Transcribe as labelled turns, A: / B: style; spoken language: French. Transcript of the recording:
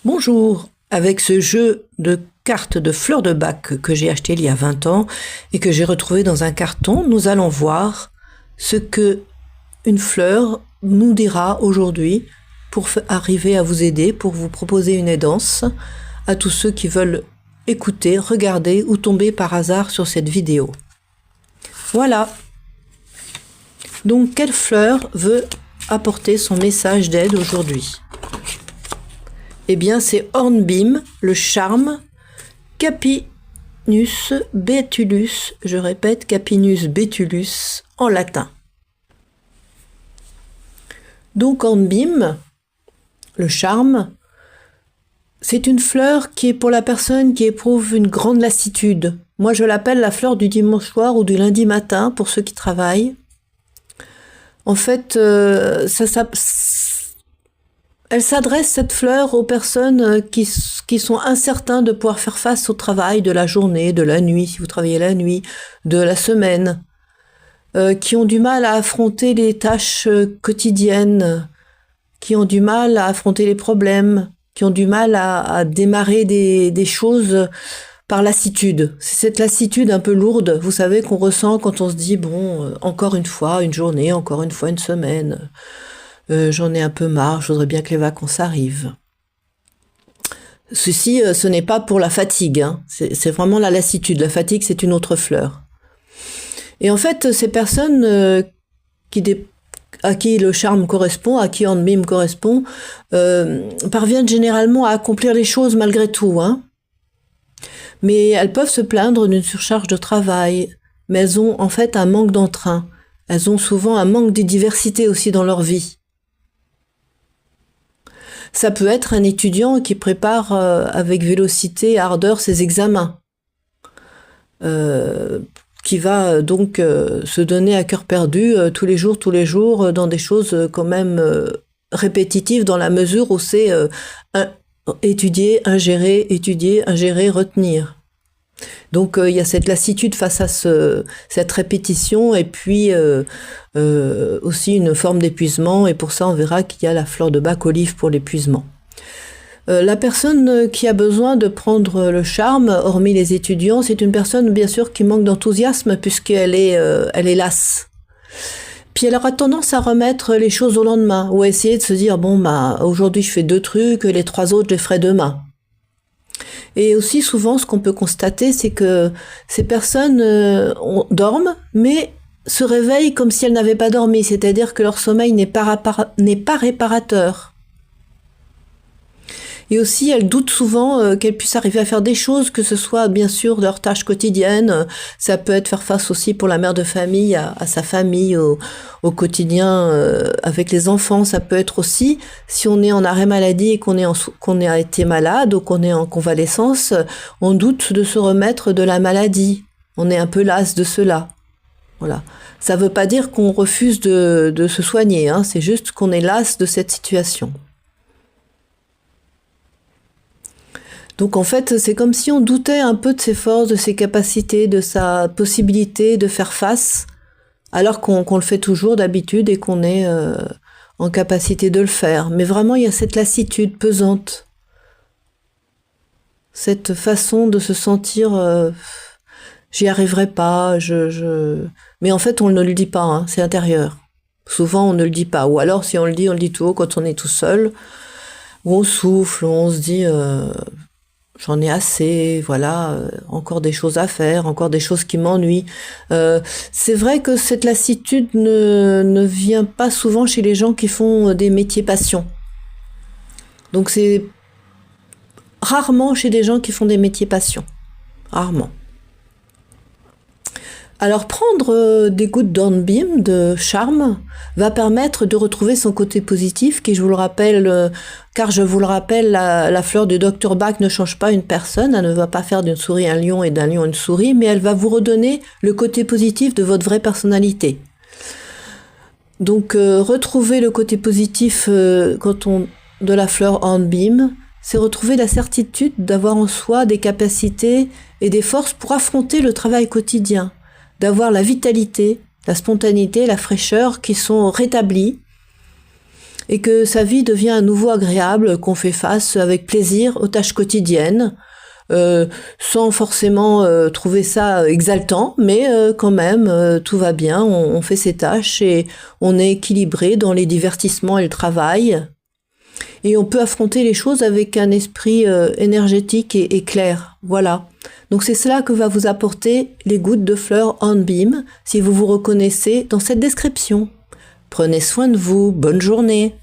A: Bonjour, avec ce jeu de cartes de fleurs de bac que j'ai acheté il y a 20 ans et que j'ai retrouvé dans un carton, nous allons voir ce que une fleur nous dira aujourd'hui pour arriver à vous aider, pour vous proposer une aidance à tous ceux qui veulent écouter, regarder ou tomber par hasard sur cette vidéo. Voilà. Donc, quelle fleur veut apporter son message d'aide aujourd'hui ? Eh bien, c'est Hornbeam, le charme, Capinus betulus, je répète, Capinus betulus en latin. Donc, Hornbeam, le charme, c'est une fleur qui est pour la personne qui éprouve une grande lassitude. Moi, je l'appelle la fleur du dimanche soir ou du lundi matin pour ceux qui travaillent. En fait, elle s'adresse, cette fleur, aux personnes qui sont incertains de pouvoir faire face au travail de la journée, de la nuit, si vous travaillez la nuit, de la semaine, qui ont du mal à affronter les tâches quotidiennes, qui ont du mal à affronter les problèmes, qui ont du mal à démarrer des choses par lassitude. C'est cette lassitude un peu lourde, vous savez, qu'on ressent quand on se dit, bon, encore une fois, une journée, encore une fois, une semaine. J'en ai un peu marre, je voudrais bien que les vacances arrivent. Ceci, ce n'est pas pour la fatigue, hein. C'est vraiment la lassitude. La fatigue, c'est une autre fleur. Et en fait, ces personnes à qui le charme correspond, à qui Hornbeam correspond, parviennent généralement à accomplir les choses malgré tout, hein. Mais elles peuvent se plaindre d'une surcharge de travail, mais elles ont en fait un manque d'entrain. Elles ont souvent un manque de diversité aussi dans leur vie. Ça peut être un étudiant qui prépare avec vélocité et ardeur ses examens, qui va donc se donner à cœur perdu tous les jours, dans des choses quand même répétitives, dans la mesure où c'est étudier, ingérer, retenir. Donc il y a cette lassitude face à cette répétition et puis aussi une forme d'épuisement, et pour ça on verra qu'il y a la fleur de bac olive pour l'épuisement. La personne qui a besoin de prendre le charme, hormis les étudiants, c'est une personne bien sûr qui manque d'enthousiasme puisqu'elle est lasse. Puis elle aura tendance à remettre les choses au lendemain ou à essayer de se dire bon bah aujourd'hui je fais 2 trucs, les 3 autres je les ferai demain. Et aussi souvent, ce qu'on peut constater, c'est que ces personnes dorment, mais se réveillent comme si elles n'avaient pas dormi, c'est-à-dire que leur sommeil n'est pas réparateur. Et aussi, elles doutent souvent qu'elles puissent arriver à faire des choses, que ce soit bien sûr leurs tâches quotidiennes, ça peut être faire face aussi pour la mère de famille à sa famille, au quotidien avec les enfants, ça peut être aussi, si on est en arrêt maladie et qu'on a été malade ou qu'on est en convalescence, on doute de se remettre de la maladie, on est un peu las de cela. Voilà. Ça veut pas dire qu'on refuse de se soigner, hein, c'est juste qu'on est las de cette situation. Donc en fait, c'est comme si on doutait un peu de ses forces, de ses capacités, de sa possibilité de faire face, alors qu'on le fait toujours d'habitude et qu'on est en capacité de le faire. Mais vraiment, il y a cette lassitude pesante, cette façon de se sentir j'y arriverai pas, mais en fait, on ne le dit pas, hein, c'est intérieur. Souvent, on ne le dit pas. Ou alors, si on le dit tout haut quand on est tout seul, où on souffle, où on se dit j'en ai assez, voilà, encore des choses à faire, encore des choses qui m'ennuient. C'est vrai que cette lassitude ne vient pas souvent chez les gens qui font des métiers passion. Donc c'est rarement chez des gens qui font des métiers passion. Rarement. Alors prendre des gouttes d'Hornbeam, de charme, va permettre de retrouver son côté positif, qui, je vous le rappelle, car je vous le rappelle, la fleur du Dr Bach ne change pas une personne, elle ne va pas faire d'une souris un lion et d'un lion une souris, mais elle va vous redonner le côté positif de votre vraie personnalité. Donc retrouver le côté positif de la fleur Hornbeam, c'est retrouver la certitude d'avoir en soi des capacités et des forces pour affronter le travail quotidien, d'avoir la vitalité, la spontanéité, la fraîcheur qui sont rétablies et que sa vie devient à nouveau agréable, qu'on fait face avec plaisir aux tâches quotidiennes, sans forcément trouver ça exaltant, mais quand même tout va bien, on fait ses tâches et on est équilibré dans les divertissements et le travail. Et on peut affronter les choses avec un esprit énergétique et clair. Voilà. Donc c'est cela que va vous apporter les gouttes de fleurs Hornbeam, si vous vous reconnaissez dans cette description. Prenez soin de vous, bonne journée.